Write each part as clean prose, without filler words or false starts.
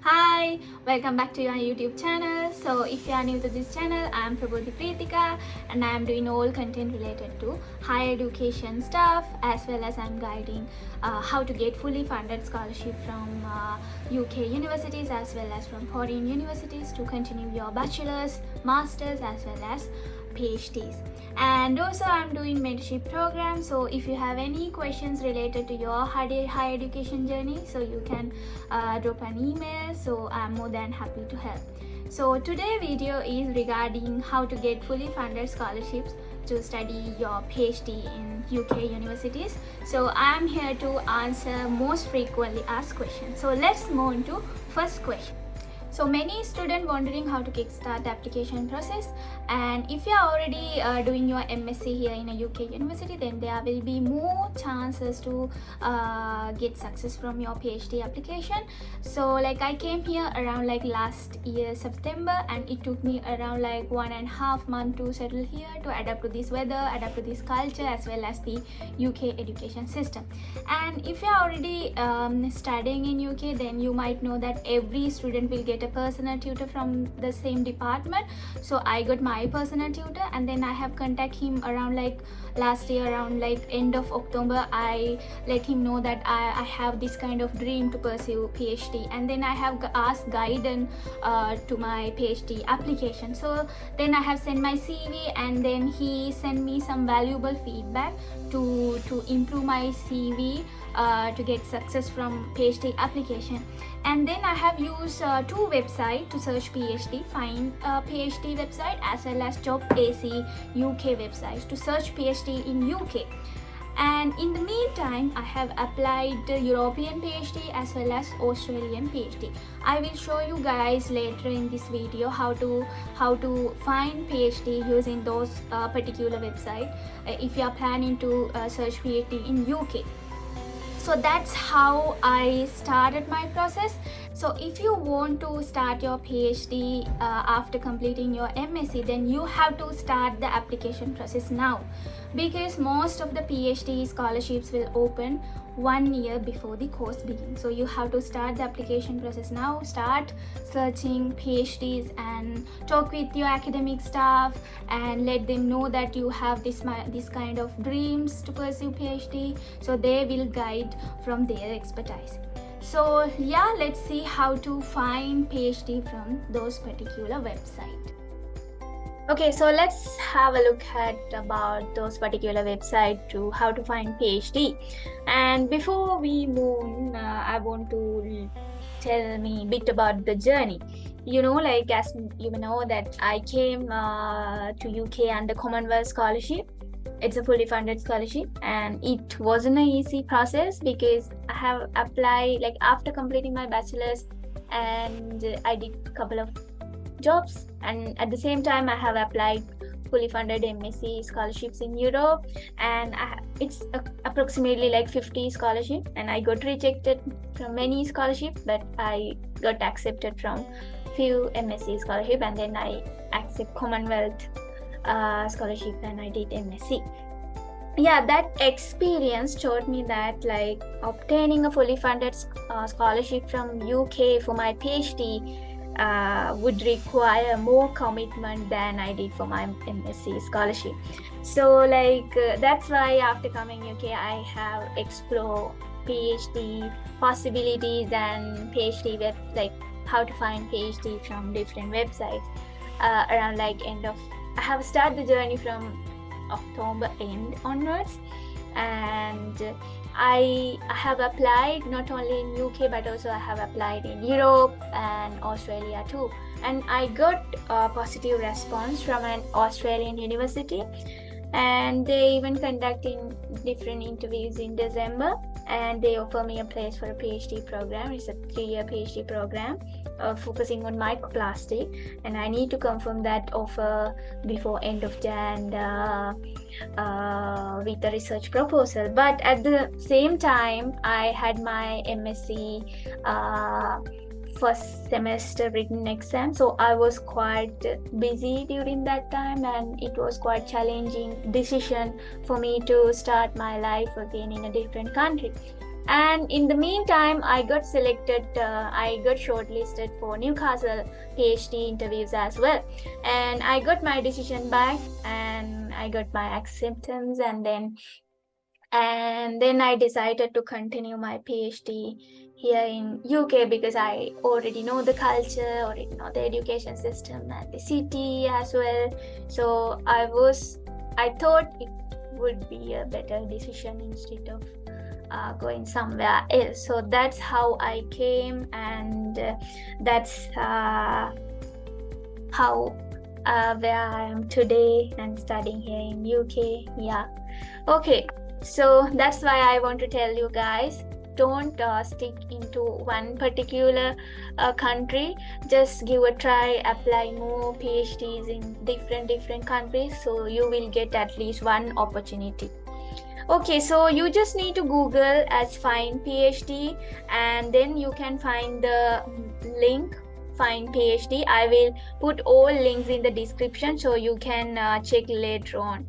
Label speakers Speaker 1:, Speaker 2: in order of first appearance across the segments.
Speaker 1: Hi, welcome back to your YouTube channel. So if you are new to this channel, I am Prabodhi Preethika and I am doing all content related to higher education stuff, as well as I am guiding how to get fully funded scholarship from UK universities as well as from foreign universities to continue your bachelor's, master's as well as PhDs. And also I'm doing mentorship program, so if you have any questions related to your higher education journey, so you can drop an email, so I'm more than happy to help. So today video is regarding how to get fully funded scholarships to study your PhD in UK universities. So I'm here to answer most frequently asked questions. So let's move on to first question. So many students wondering how to kickstart the application process, and if you are already doing your MSc here in a UK university, then there will be more chances to get success from your PhD application. So like I came here around like last year September, and it took me around like 1.5 months to settle here, to adapt to this weather, adapt to this culture as well as the UK education system. And if you are already studying in UK, then you might know that every student will get a personal tutor from the same department. So I got my personal tutor, and then I have contacted him around like last year, around like end of October. I let him know that I have this kind of dream to pursue PhD, and then I have asked guidance to my PhD application. So then I have sent my CV, and then he sent me some valuable feedback to improve my CV to get success from PhD application. And then I have used two websites to search PhD, find PhD website as well as Job AC UK websites to search PhD in UK. And in the meantime, I have applied the European PhD as well as Australian PhD. I will show you guys later in this video how to find PhD using those particular website if you are planning to search PhD in UK. So that's how I started my process. So if you want to start your PhD after completing your MSc, then you have to start the application process now, because most of the PhD scholarships will open 1 year before the course begins. So you have to start the application process now, start searching PhDs and talk with your academic staff and let them know that you have this kind of dreams to pursue PhD, so they will guide from their expertise. So yeah, let's see how to find PhD from those particular websites. Okay, so let's have a look at about those particular website to how to find PhD. And before we move on, I want to tell me a bit about the journey. You know, like as you know that I came to UK under Commonwealth scholarship. It's a fully funded scholarship, and it wasn't an easy process because I have applied like after completing my bachelor's, and I did a couple of jobs, and at the same time I have applied fully funded MSc scholarships in Europe, and it's approximately like 50 scholarship, and I got rejected from many scholarships, but I got accepted from few MSc scholarship, and then I accept Commonwealth scholarship and I did MSc. Yeah, that experience taught me that like obtaining a fully funded scholarship from UK for my PhD would require more commitment than I did for my MSc scholarship. So like that's why after coming UK, I have explored PhD possibilities and PhD web, like how to find PhD from different websites. Around like end of, I have started the journey from October end onwards, and I have applied not only in UK but also I have applied in Europe and Australia too, and I got a positive response from an Australian university, and they even conducting different interviews in December, and they offer me a place for a PhD program. It's a 3-year PhD program focusing on microplastic, and I need to confirm that offer before end of Jan with a research proposal. But at the same time, I had my MSc first semester written exam, so I was quite busy during that time, and it was quite challenging decision for me to start my life again in a different country. And in the meantime, I got shortlisted for Newcastle PhD interviews as well. And I got my decision back and I got my acceptance, and then I decided to continue my PhD here in UK because I already know the culture, already know the education system and the city as well. So I thought it would be a better decision instead of going somewhere else. So that's how I came, and that's how where I am today and studying here in UK. Yeah. Okay. So that's why I want to tell you guys, don't stick into one particular country. Just give a try, apply more PhDs in different countries, so you will get at least one opportunity. Okay, so you just need to Google as find PhD, and then you can find the link find PhD. I will put all links in the description so you can check later on.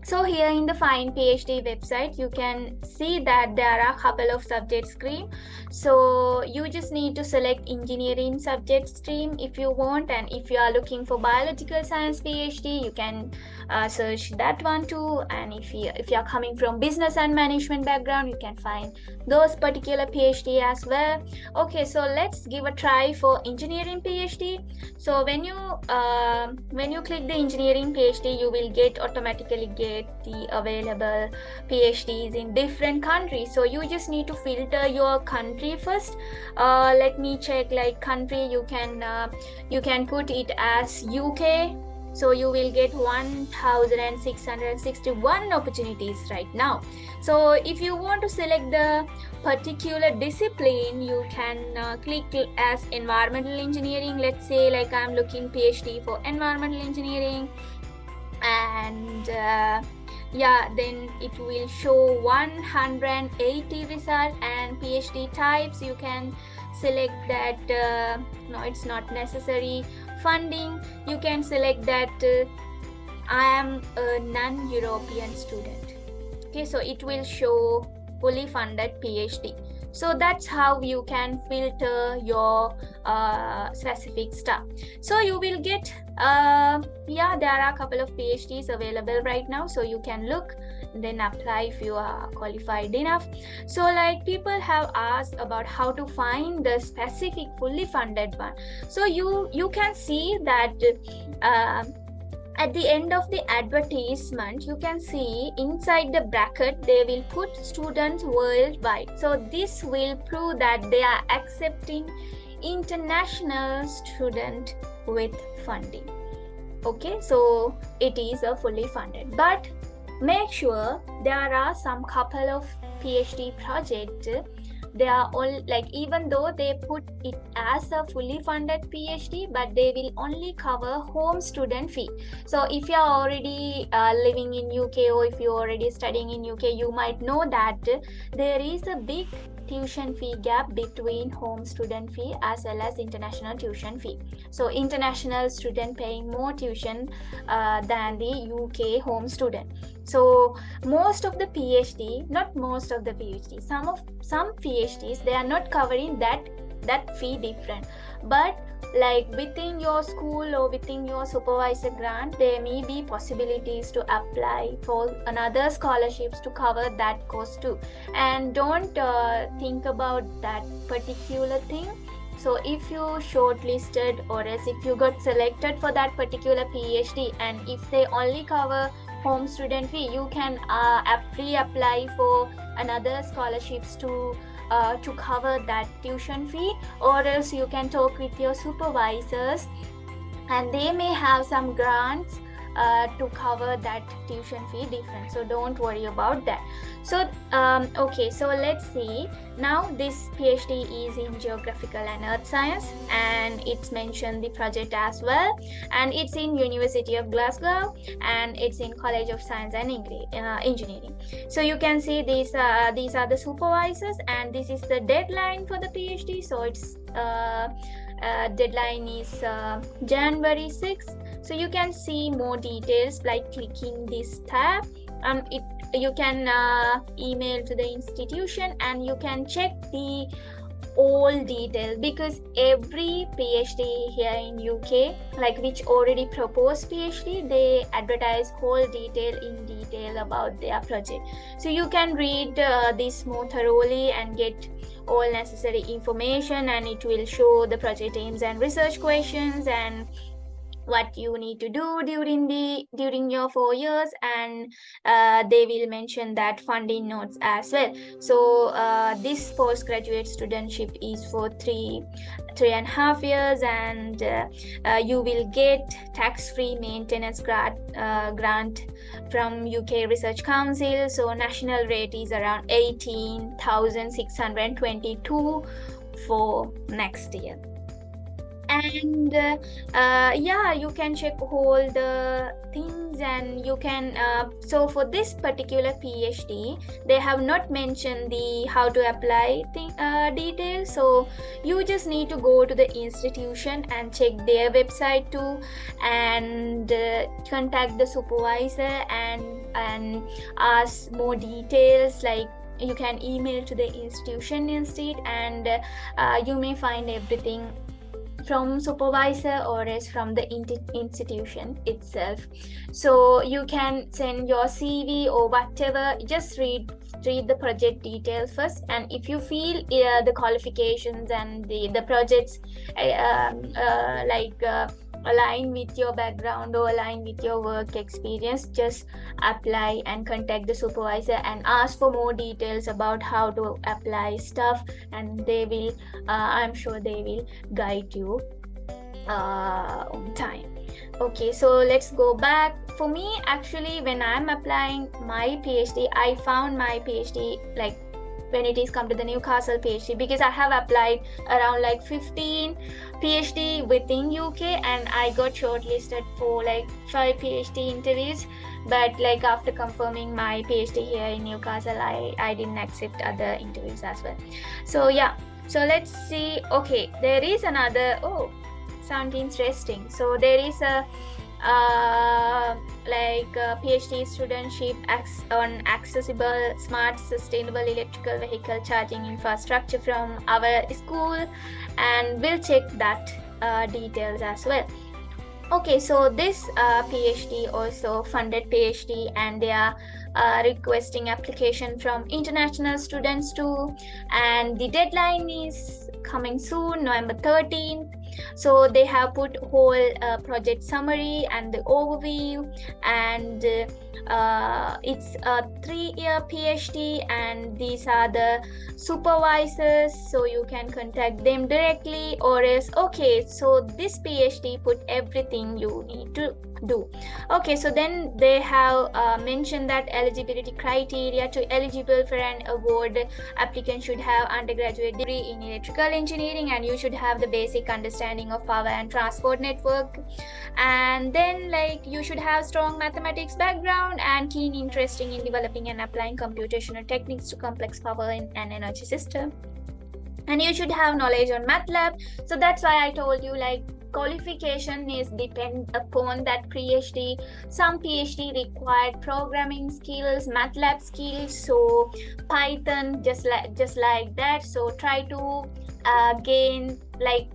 Speaker 1: So here in the Find PhD website, you can see that there are a couple of subject stream. So you just need to select engineering subject stream if you want, and if you are looking for biological science PhD, you can search that one too. And if you are coming from business and management background, you can find those particular PhD as well. Okay, so let's give a try for engineering PhD. So when you click the engineering PhD, you will automatically get the available PhDs in different countries. So you just need to filter your country first. Let me check, like country, you can put it as UK. So you will get 1,661 opportunities right now. So if you want to select the particular discipline, you can click as environmental engineering. Let's say like I'm looking PhD for environmental engineering, and then it will show 180 results and PhD types. You can select that no, it's not necessary. Funding, you can select that I am a non-European student. Okay, so it will show fully funded PhD. So that's how you can filter your specific stuff. So you will get there are a couple of PhDs available right now, so you can look, then apply if you are qualified enough. So like people have asked about how to find the specific fully funded one. So you can see that at the end of the advertisement, you can see inside the bracket they will put students worldwide. So this will prove that they are accepting international student with funding. Okay, so it is a fully funded, but make sure there are some couple of PhD projects. They are all like, even though they put it as a fully funded PhD, but they will only cover home student fee. So if you are already living in UK, or if you're already studying in UK, you might know that there is a big tuition fee gap between home student fee as well as international tuition fee. So international student paying more tuition than the UK home student. So most of the PhD, not most of the PhD, some PhDs, they are not covering that fee different, but like within your school or within your supervisor grant, there may be possibilities to apply for another scholarships to cover that cost too. And don't think about that particular thing. So if you shortlisted, or else if you got selected for that particular PhD, and if they only cover home student fee, you can pre-apply for another scholarships to cover that tuition fee, or else you can talk with your supervisors and they may have some grants to cover that tuition fee difference. So don't worry about that. So okay, so let's see. Now this PhD is in geographical and earth science, and it's mentioned the project as well, and it's in University of Glasgow, and it's in College of Science and Engineering. So you can see these are the supervisors, and this is the deadline for the PhD. So it's deadline is January 6th. So you can see more details by clicking this tab. you can email to the institution and you can check the all details, because every PhD here in UK, like which already proposed PhD, they advertise whole detail about their project. So you can read this more thoroughly and get all necessary information, and it will show the project aims and research questions and what you need to do during your 4 years, and they will mention that funding notes as well. So this postgraduate studentship is for 3.5 years, and you will get tax-free maintenance grant from UK Research Council. So national rate is around 18,622 for next year. And yeah, you can check all the things, and you can so for this particular PhD they have not mentioned the how to apply details, so you just need to go to the institution and check their website too, and contact the supervisor and ask more details. Like you can email to the institution instead, and you may find everything from supervisor or else from the institution itself. So you can send your CV or whatever, just read the project details first, and if you feel the qualifications and the projects align with your background or align with your work experience, just apply and contact the supervisor and ask for more details about how to apply stuff, and they will I'm sure they will guide you on time. Okay, so let's go back. For me, actually, when I'm applying my PhD, I found my PhD like when it is come to the Newcastle PhD, because I have applied around like 15 PhD within UK, and I got shortlisted for like 5 PhD interviews, but like after confirming my PhD here in Newcastle, I didn't accept other interviews as well. So yeah, so let's see. Okay, there is another, sounds interesting. So there is a PhD studentship on accessible, smart, sustainable electrical vehicle charging infrastructure from our school, and we'll check that details as well. Okay, so this PhD also funded PhD, and they are requesting application from international students too, and the deadline is coming soon, November 13th. So they have put whole project summary and the overview, and it's a 3-year PhD, and these are the supervisors, so you can contact them directly or else. Okay, so this PhD put everything you need to do. Okay, so then they have mentioned that eligibility criteria: to eligible for an award, applicant should have undergraduate degree in electrical engineering, and you should have the basic understanding of power and transport network, and then like you should have strong mathematics background and keen interest in developing and applying computational techniques to complex power and energy system, and you should have knowledge on MATLAB. So that's why I told you, like, qualification is depend upon that PhD. Some PhD required programming skills, MATLAB skills, so Python, just like that. So try to gain like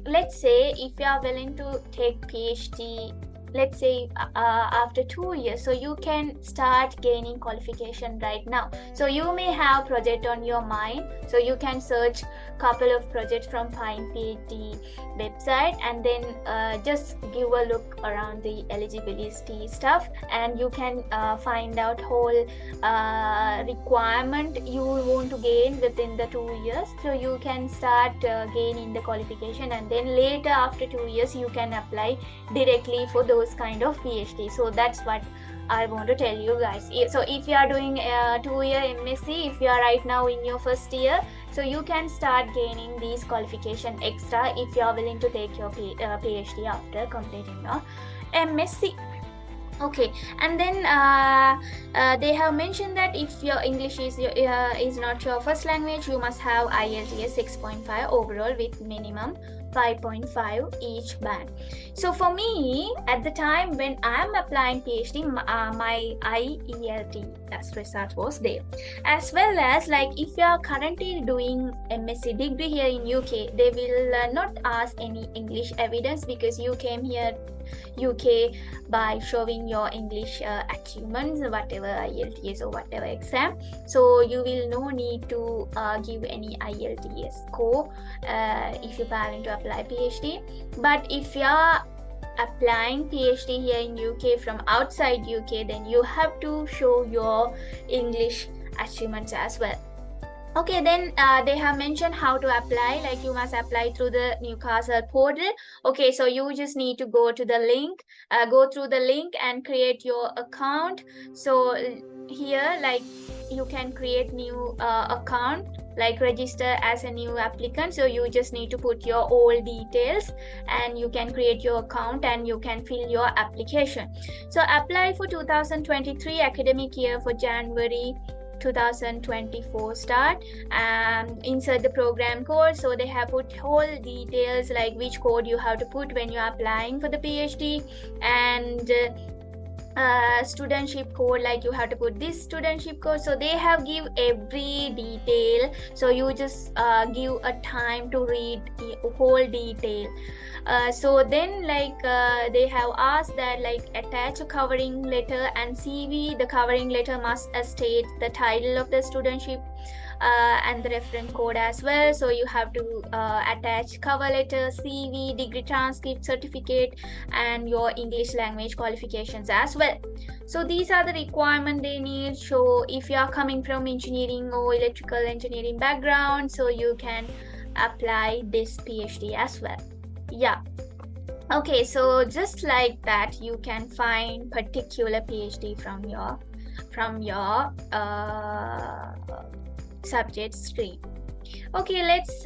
Speaker 1: let's say if you are willing to take PhD, let's say after 2 years, so you can start gaining qualification right now. So you may have project on your mind, so you can search couple of projects from Pine PhD website, and then just give a look around the eligibility stuff, and you can find out whole requirement you want to gain within the 2 years. So you can start gaining the qualification, and then later after 2 years you can apply directly for those kind of PhD. So that's what I want to tell you guys. So if you are doing a 2-year MSc, if you are right now in your first year, so you can start gaining these qualification extra if you are willing to take your PhD after completing your MSc. Okay, and then they have mentioned that if your English is not your first language, you must have IELTS 6.5 overall with minimum 5.5 each band. So for me, at the time when I'm applying PhD, my IELT as result was there. As well as, like, if you are currently doing MSc degree here in UK, they will not ask any English evidence because you came here UK by showing your English achievements, whatever IELTS or whatever exam. So you will no need to give any IELTS score if you're planning to apply PhD. But if you're applying PhD here in UK from outside UK, then you have to show your English achievements as well. Okay, then they have mentioned how to apply. Like, you must apply through the Newcastle portal. Okay, so you just need to go to the link, go through the link and create your account. So here, like, you can create new account, like register as a new applicant. So you just need to put your all details and you can create your account and you can fill your application. So apply for 2023 academic year for January 2024 start, and insert the program code. So they have put whole details, like which code you have to put when you're applying for the PhD, and studentship code, like you have to put this studentship code. So they have give every detail, so you just give a time to read the whole detail. So then, like, they have asked that, like, attach a covering letter and CV. The covering letter must state the title of the studentship and the reference code as well. So you have to attach cover letter, CV, degree transcript, certificate, and your English language qualifications as well. So these are the requirements they need. So if you are coming from engineering or electrical engineering background, so you can apply this PhD as well. Yeah. Okay, so just like that, you can find particular PhD from your subject stream. Okay, let's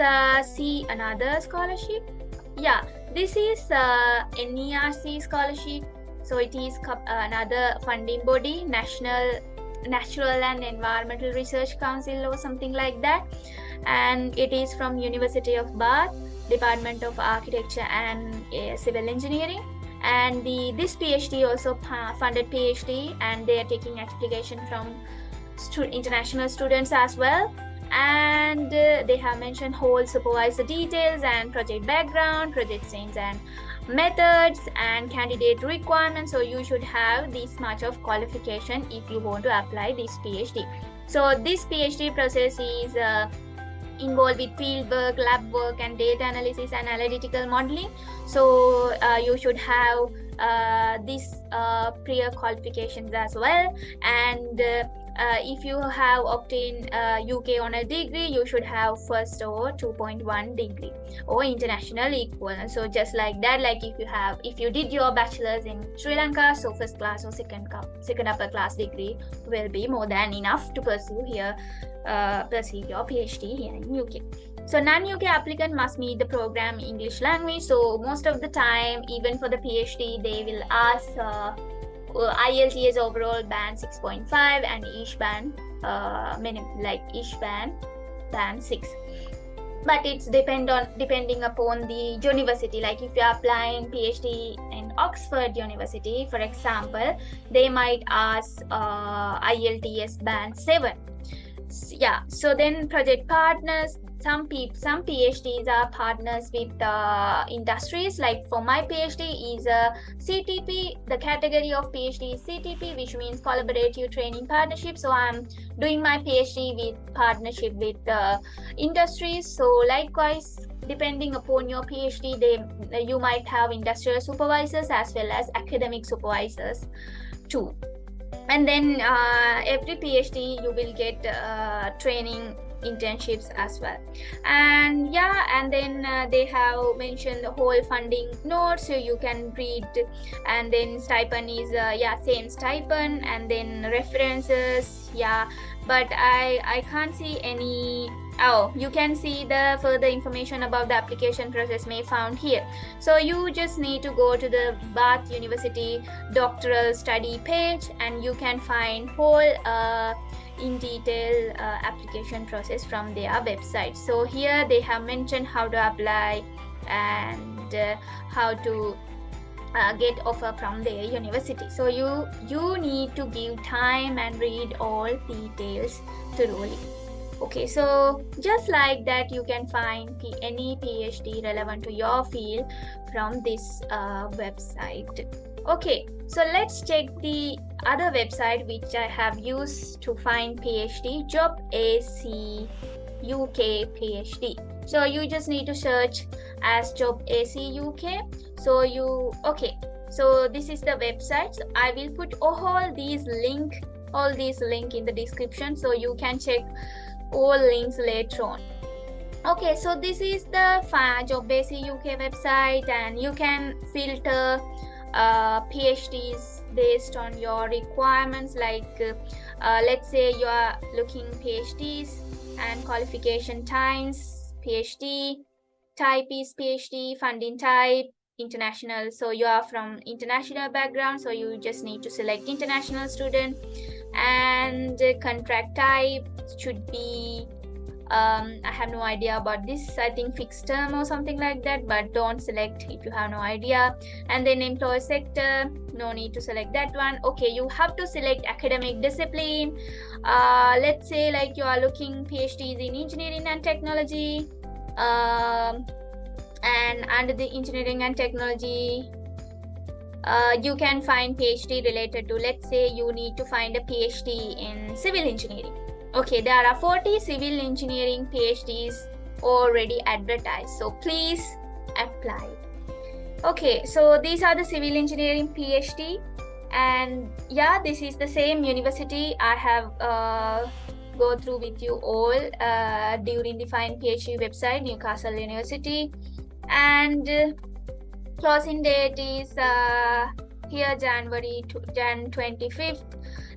Speaker 1: see another scholarship. Yeah, this is NERC scholarship. So it is another funding body, Natural and Environmental Research Council or something like that, and it is from University of Bath, Department of Architecture and Civil Engineering. And this PhD also funded PhD, and they are taking application from international students as well. And they have mentioned whole supervisor details and project background, project names and methods, and candidate requirements. So you should have this much of qualification if you want to apply this PhD. So this PhD process is involved with field work, lab work, and data analysis and analytical modeling. So you should have these prior qualifications as well. And if you have obtained UK honor degree, you should have first or 2.1 degree or international equivalent. So just like that, like if you did your bachelor's in Sri Lanka, so first class or second upper class degree will be more than enough to pursue your PhD here in UK. So non-UK applicant must meet the program English language. So most of the time, even for the PhD, they will ask IELTS overall band 6.5 and each band band 6. But it's depending upon the university. Like if you're applying PhD in Oxford University, for example, they might ask IELTS band 7. Yeah, so then project partners, some PhDs are partners with industries. Like for my PhD is a CTP. The category of PhD is CTP, which means collaborative training partnership. So I'm doing my PhD with partnership with industries. So likewise, depending upon your PhD, you might have industrial supervisors as well as academic supervisors too. And then every PhD you will get training internships as well. And yeah, and then they have mentioned the whole funding notes, so you can read. And then stipend is same stipend, and then references. Yeah, but I can't see any Oh, you can see the further information about the application process may found here. So you just need to go to the Bath University doctoral study page, and you can find whole in detail application process from their website. So here they have mentioned how to apply and how to get offer from their university. So you need to give time and read all details thoroughly. Okay, so just like that, you can find any PhD relevant to your field from this website. Okay, so let's check the other website which I have used to find PhD, Job AC UK PhD. So you just need to search as Job AC UK. So so this is the website. So I will put all these link in the description, so you can check all links later on. Okay, so this is the Job AC UK website, and you can filter PhDs based on your requirements. Like let's say you are looking PhDs and qualification times, PhD type is PhD, funding type international. So you are from international background, so you just need to select international student, and contract type should be I have no idea about this. I think fixed term or something like that, but don't select if you have no idea. And then employer sector, no need to select that one. Okay, you have to select academic discipline. Let's say like you are looking PhDs in engineering and technology, and under the engineering and technology you can find PhD related to, let's say you need to find a PhD in civil engineering. Okay, there are 40 civil engineering PhDs already advertised, so please apply. Okay, so these are the civil engineering PhD, and yeah, this is the same university I have go through with you all during the Find PhD website, Newcastle University. And closing date is here Jan 25th,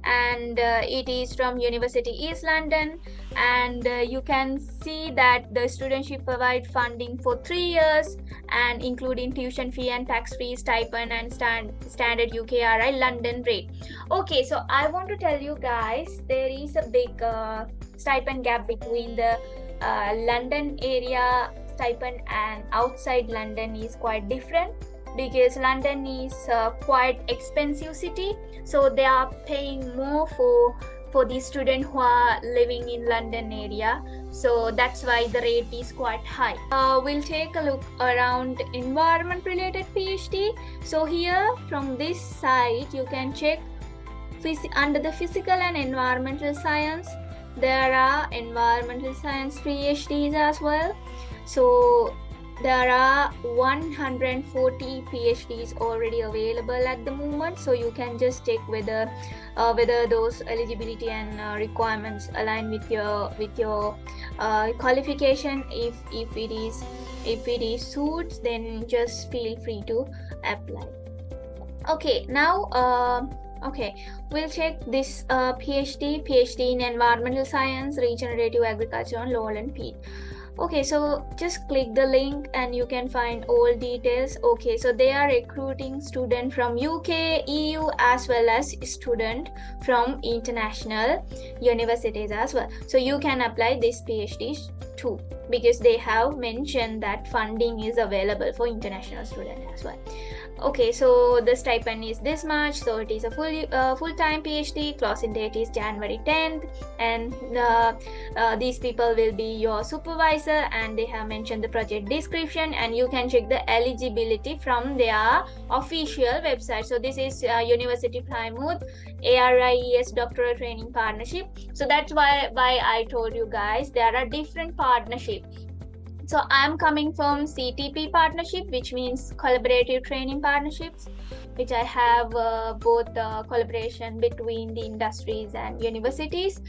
Speaker 1: and it is from University East London. And you can see that the studentship provide funding for 3 years, and including tuition fee and tax-free stipend and standard UKRI London rate. Okay, so I want to tell you guys, there is a big stipend gap between the London area stipend and outside London is quite different, because London is quite expensive city, so they are paying more for the student who are living in London area, so that's why the rate is quite high. We'll take a look around environment related PhD. So here from this site you can check under the physical and environmental science, there are environmental science PhDs as well. So there are 140 PhDs already available at the moment, so you can just check whether those eligibility and requirements align with your qualification. If it is suits, then just feel free to apply. Okay, now okay, we'll check this PhD in environmental science, regenerative agriculture on Lowland Peat. Okay, so just click the link and you can find all details. Okay, so they are recruiting student from UK, EU, as well as student from international universities as well. So you can apply this PhD too, because they have mentioned that funding is available for international students as well. Okay, so the stipend is this much, so it is a full-time PhD. Closing date is January 10th, and these people will be your supervisor, and they have mentioned the project description, and you can check the eligibility from their official website. So this is University Plymouth ARIES Doctoral Training Partnership. So that's why I told you guys there are different partnerships. So I'm coming from CTP partnership, which means collaborative training partnerships, which I have both collaboration between the industries and universities.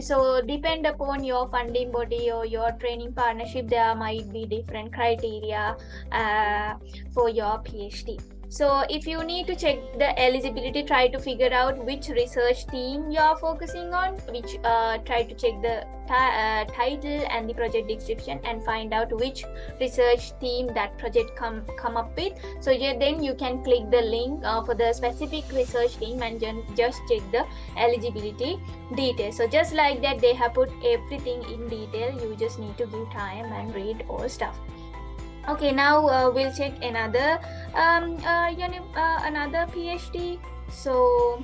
Speaker 1: So depend upon your funding body or your training partnership, there might be different criteria for your PhD. So if you need to check the eligibility, try to figure out which research theme you are focusing on, which try to check the title and the project description and find out which research theme that project come up with. So then you can click the link for the specific research theme and just check the eligibility details. So just like that, they have put everything in detail. You just need to give time and read all stuff. Okay, now we'll check another another PhD. So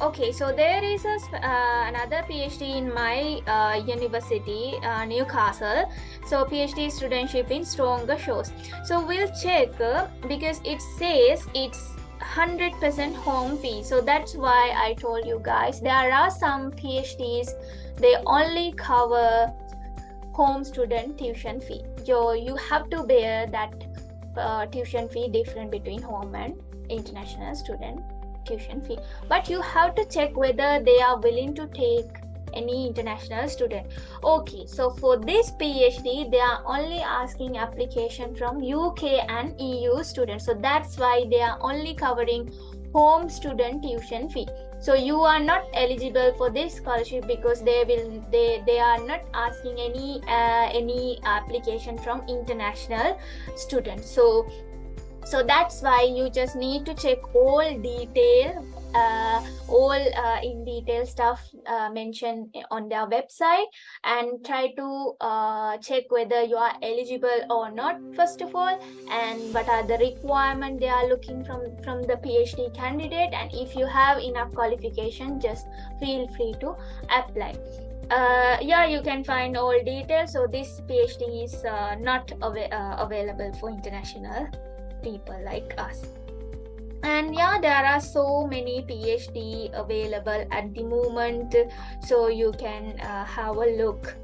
Speaker 1: okay, so there is another PhD in my university, Newcastle. So PhD studentship in stronger shows. So we'll check because it says it's 100% home fee. So that's why I told you guys there are some PhDs, they only cover home student tuition fee. You have to bear that tuition fee different between home and international student tuition fee, but you have to check whether they are willing to take any international student. Okay, so for this PhD, they are only asking application from UK and EU students. So that's why they are only covering home student tuition fee. So you are not eligible for this scholarship because they are not asking any application from international students. So that's why you just need to check all detail, in detail stuff mentioned on their website, and try to check whether you are eligible or not first of all, and what are the requirements they are looking from the PhD candidate, and if you have enough qualification, just feel free to apply. Yeah, you can find all details. So this PhD is not available for international people like us. And yeah, there are so many PhD available at the moment, so you can have a look.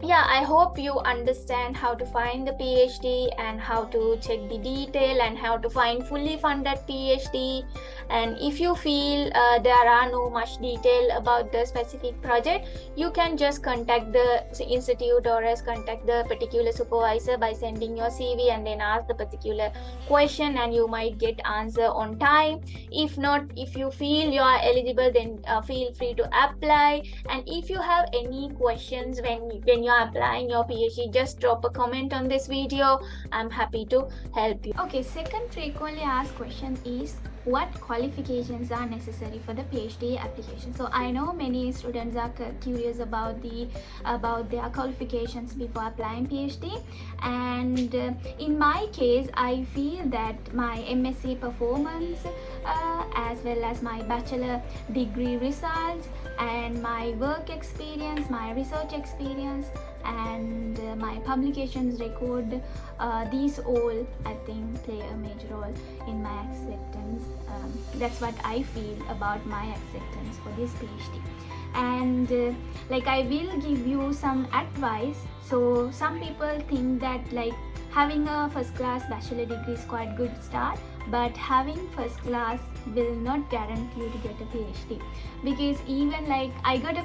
Speaker 1: Yeah, I hope you understand how to find the PhD and how to check the detail and how to find fully funded PhD. And if you feel there are no much detail about the specific project, you can just contact the institute or else contact the particular supervisor by sending your CV and then ask the particular question, and you might get answer on time. If not, if you feel you are eligible, then feel free to apply. And if you have any questions when you are applying your PhD, just drop a comment on this video. I'm happy to help you. Okay, second frequently asked question is what qualifications are necessary for the PhD application. So I know many students are curious about their qualifications before applying PhD, and in my case, I feel that my MSc performance as well as my bachelor degree results and my work experience, my research experience, and my publications record, these all I think play a major role in my acceptance. That's what I feel about my acceptance for this PhD. And like I will give you some advice. So some people think that like having a first class bachelor degree is quite good start, but having first class will not guarantee you to get a PhD, because even like I got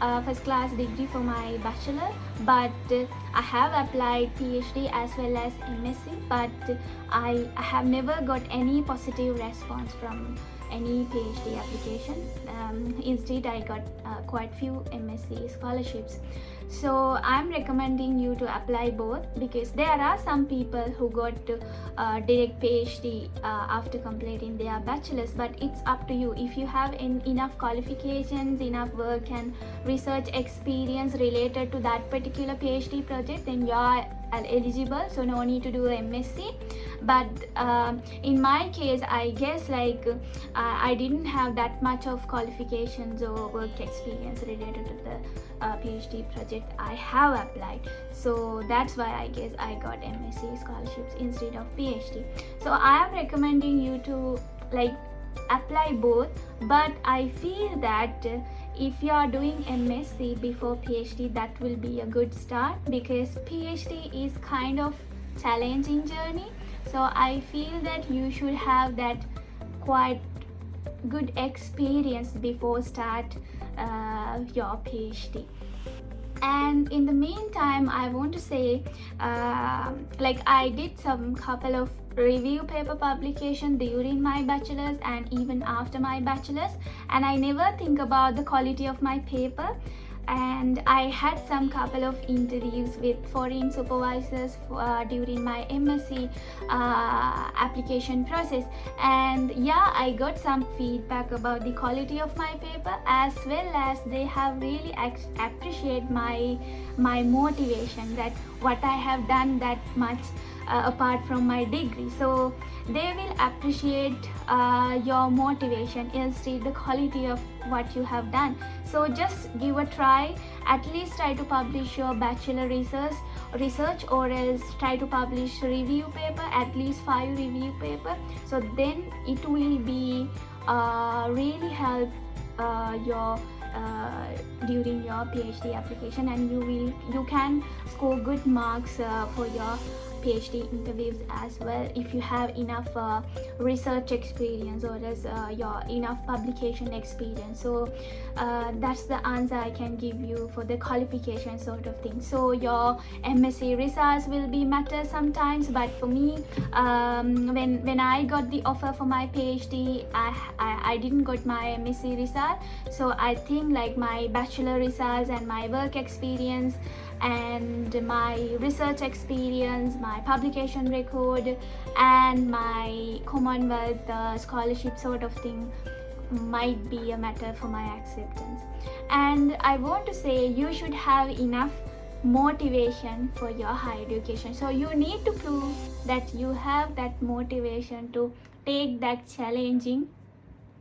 Speaker 1: a first class degree for my bachelor, but I have applied PhD as well as MSc, but I have never got any positive response from any PhD application. Instead, I got quite few MSc scholarships. So I'm recommending you to apply both, because there are some people who got direct PhD after completing their bachelor's, but it's up to you. If you have enough qualifications, enough work and research experience related to that particular PhD project, then you are eligible, so no need to do a MSc. But in my case, I guess like I didn't have that much of qualifications or work experience related to the PhD project I have applied. So that's why I guess I got MSc scholarships instead of PhD. So I am recommending you to like apply both, but I feel that if you are doing MSc before PhD, that will be a good start, because PhD is kind of challenging journey. So I feel that you should have that quite good experience before start your PhD. And in the meantime, I want to say, like I did some couple of review paper publication during my bachelor's and even after my bachelor's, and I never think about the quality of my paper. And I had some couple of interviews with foreign supervisors during my MSc application process, and yeah, I got some feedback about the quality of my paper, as well as they have really appreciate my motivation, that what I have done that much apart from my degree. So they will appreciate your motivation instead the quality of what you have done. So just give a try, at least try to publish your bachelor research, or else try to publish review paper, at least 5 review paper. So then it will be really help your during your PhD application, and you can score good marks for your PhD interviews as well, if you have enough research experience, or as your enough publication experience. So that's the answer I can give you for the qualification sort of thing. So your MSc results will be matter sometimes, but for me, when I got the offer for my PhD, I didn't got my MSc result. So I think like my bachelor results and my work experience and my research experience, my publication record, and my Commonwealth scholarship sort of thing might be a matter for my acceptance. And I want to say, you should have enough motivation for your higher education. So you need to prove that you have that motivation to take that challenging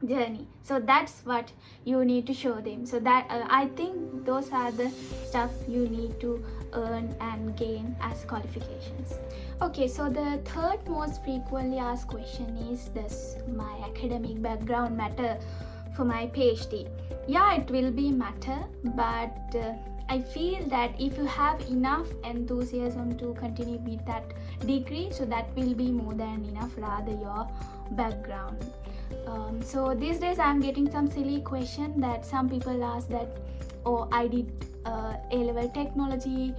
Speaker 1: journey. So that's what you need to show them. So that I think those are the stuff you need to earn and gain as qualifications. Okay, so the third most frequently asked question is, does my academic background matter for my PhD? Yeah, it will be matter, but I feel that if you have enough enthusiasm to continue with that degree, so that will be more than enough, rather your background. So these days I'm getting some silly question that some people ask that, oh, I did A-level technology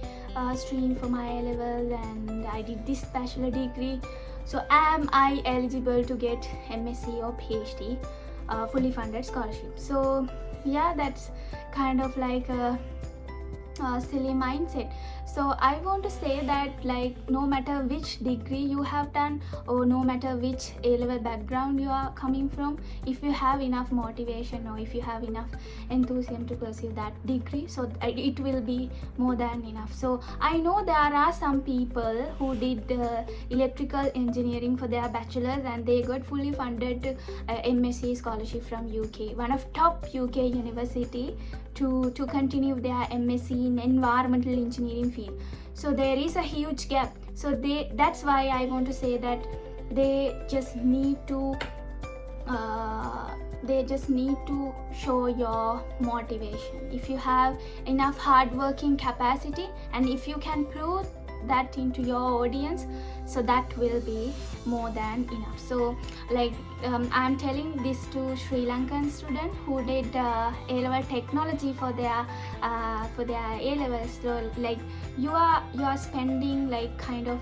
Speaker 1: stream for my A-level, and I did this bachelor degree, so am I eligible to get MSc or PhD fully funded scholarship? So yeah, that's kind of like a silly mindset. So I want to say that, like, no matter which degree you have done, or no matter which A-level background you are coming from, if you have enough motivation, or if you have enough enthusiasm to pursue that degree, so it will be more than enough. So I know there are some people who did electrical engineering for their bachelor's, and they got fully funded MSc scholarship from UK, one of top UK university, to continue their MSc in environmental engineering field. So there is a huge gap. So that's why I want to say that they just need to show your motivation. If you have enough hard working capacity, and if you can prove that into your audience, so that will be more than enough. So like I'm telling this to Sri Lankan student who did A-level technology for their A-levels. So like you are spending like kind of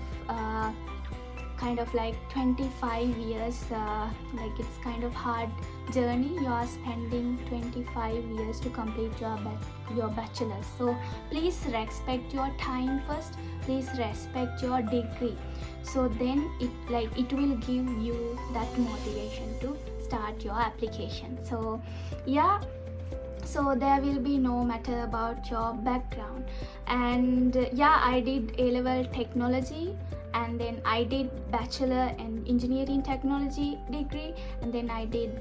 Speaker 1: like 25 years, like it's kind of hard journey. You are spending 25 years to complete your bachelor's. So please respect your time first, please respect your degree, so then it will give you that motivation to start your application. So yeah, so there will be no matter about your background. And yeah, I did A-level technology, and then I did bachelor in engineering technology degree, and then I did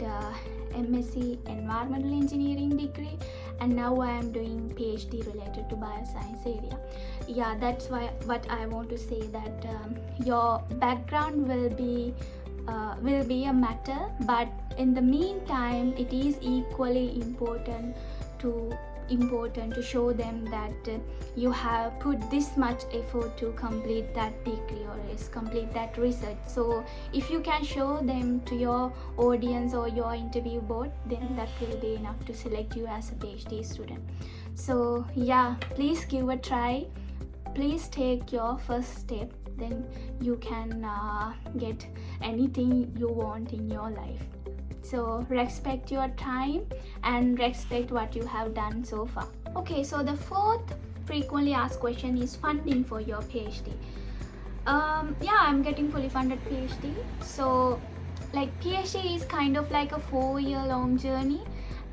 Speaker 1: MSc environmental engineering degree, and now I am doing PhD related to bioscience area. Yeah, that's what I want to say, that your background will be a matter, but in the meantime it is equally important to show them that you have put this much effort to complete that degree, or is complete that research. So if you can show them to your audience or your interview board, then that will be enough to select you as a PhD student. So yeah, please give a try. Please take your first step, then you can get anything you want in your life. So respect your time and respect what you have done so far. Okay, so the fourth frequently asked question is funding for your PhD. Yeah, I'm getting fully funded PhD. So like PhD is kind of like a 4-year long journey,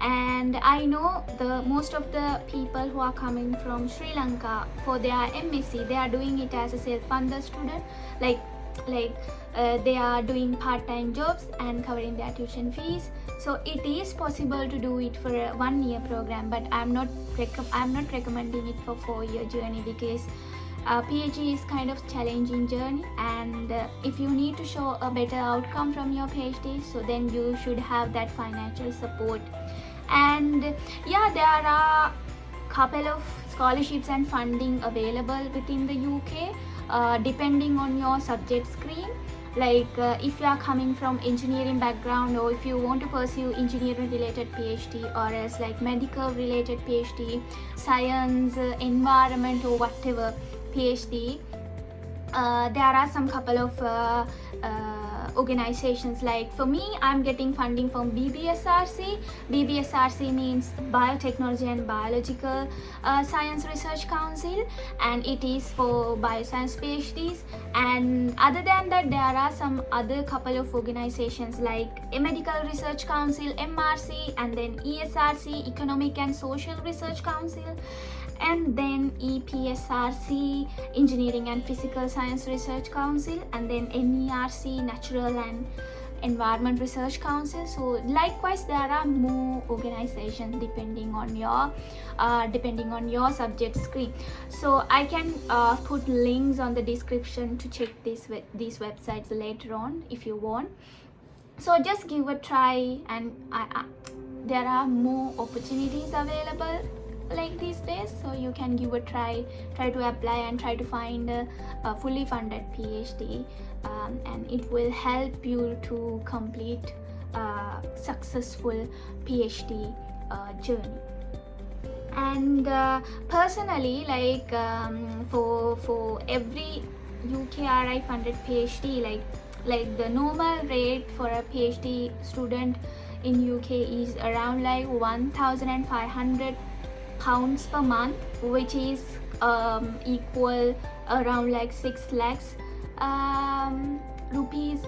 Speaker 1: and I know the most of the people who are coming from Sri Lanka for their MSc, they are doing it as a self-funded student, like they are doing part-time jobs and covering their tuition fees. So it is possible to do it for a 1-year program, but I'm not recommending it for 4-year journey, because PhD is kind of challenging journey, and if you need to show a better outcome from your PhD, so then you should have that financial support. And yeah, there are couple of scholarships and funding available within the UK, depending on your subject stream. Like if you are coming from engineering background, or if you want to pursue engineering related PhD, or else like medical related PhD, science, environment, or whatever PhD, there are some couple of organizations. Like for me, I'm getting funding from BBSRC. BBSRC means Biotechnology and Biological Science Research Council, and it is for bioscience PhDs. And other than that, there are some other couple of organizations like a Medical Research Council, MRC, and then ESRC, Economic and Social Research Council, and then EPSRC, Engineering and Physical Science Research Council, and then NERC, Natural and Environment Research Council. So likewise, there are more organizations depending on your subject stream. So I can put links on the description to check these websites later on if you want. So just give a try, and there are more opportunities available like these days, so you can give a try to apply and try to find a fully funded PhD, and it will help you to complete a successful PhD journey. And personally, like for every UKRI funded PhD, like the normal rate for a PhD student in UK is around like 1,500 pounds per month, which is equal around like 6 lakhs rupees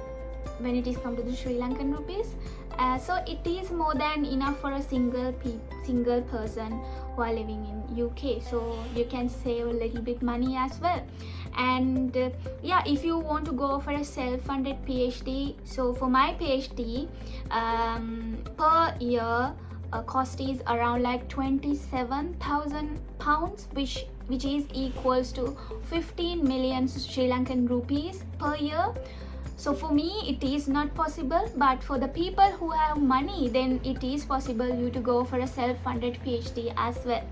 Speaker 1: when it is come to the Sri Lankan rupees. So it is more than enough for a single person who are living in UK, so you can save a little bit money as well. And yeah, if you want to go for a self-funded PhD, so for my PhD, per year cost is around like 27,000 pounds, which is equals to 15 million Sri Lankan rupees per year. So for me, it is not possible, but for the people who have money, then it is possible you to go for a self-funded PhD as well.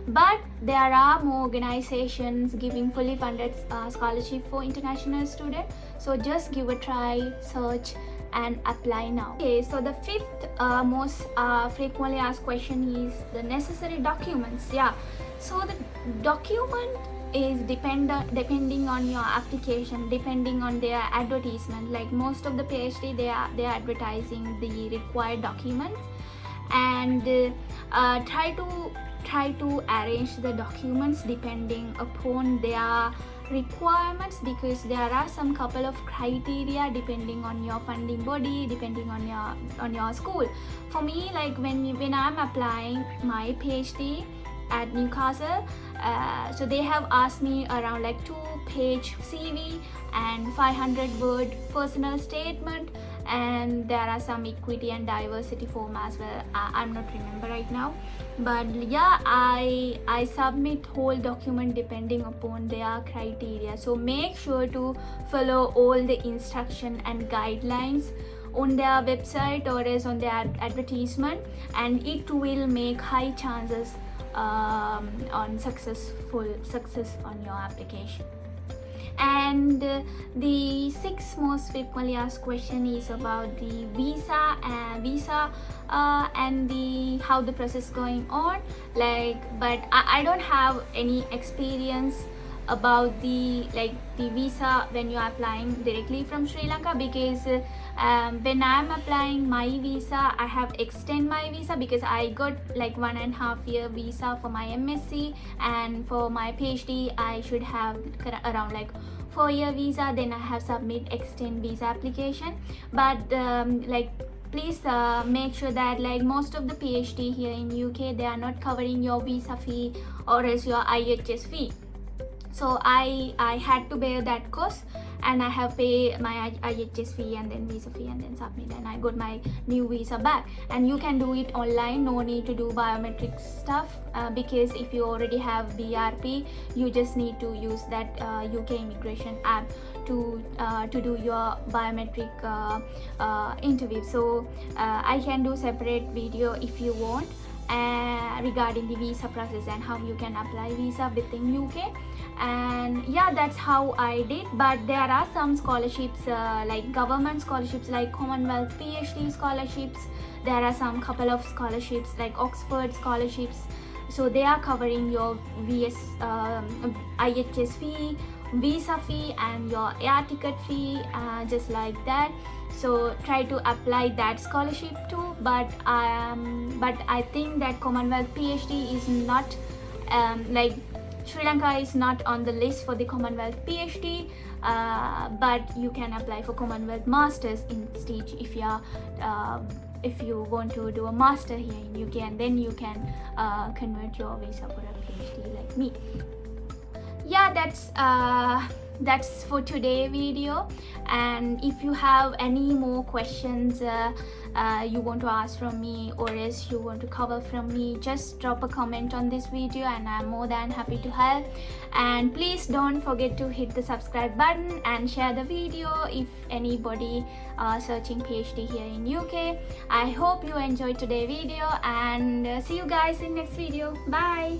Speaker 1: But there are more organizations giving fully funded scholarship for international students. So just give a try, search, and apply now. Okay, so the fifth most frequently asked question is the necessary documents. Yeah, so the document is depending on your application, depending on their advertisement. Like most of the PhD, they are advertising the required documents, and try to arrange the documents depending upon their requirements, because there are some couple of criteria depending on your funding body, depending on your school. For me, like when I'm applying my PhD at Newcastle, so they have asked me around like 2-page CV and 500-word personal statement, and there are some equity and diversity form as well. I'm not remember right now, but yeah, I submit whole document depending upon their criteria. So make sure to follow all the instruction and guidelines on their website or else on their advertisement, and it will make high chances on success on your application. And the sixth most frequently asked question is about the visa and the how the process going on. But I don't have any experience about the visa when you are applying directly from Sri Lanka, because when I'm applying my visa, I have extend my visa because I got 1.5 year visa for my MSc, and for my PhD I should have around 4 year visa. Then I have submit extend visa application. But please make sure that most of the PhD here in UK, they are not covering your visa fee or else your IHS fee. So I had to bear that cost, and I have paid my IHS fee and then visa fee and then submit, and I got my new visa back. And you can do it online, no need to do biometric stuff, because if you already have BRP, you just need to use that UK immigration app to do your biometric interview. So I can do separate video if you want regarding the visa process and how you can apply visa within UK. And yeah, that's how I did. But there are some scholarships, government scholarships like Commonwealth PhD scholarships. There are some couple of scholarships like Oxford scholarships, so they are covering your IHS fee, visa fee, and your air ticket fee, just like that. So try to apply that scholarship too. But I think that Commonwealth PhD is not Sri Lanka is not on the list for the Commonwealth PhD, but you can apply for Commonwealth Masters instead if you want to do a master here in UK, and then you can convert your visa for a PhD like me. Yeah, that's for today video. And if you have any more questions you want to ask from me, or else you want to cover from me, just drop a comment on this video and I'm more than happy to help. And please don't forget to hit the subscribe button and share the video if anybody searching PhD here in UK. I hope you enjoyed today's video, and see you guys in next video. Bye.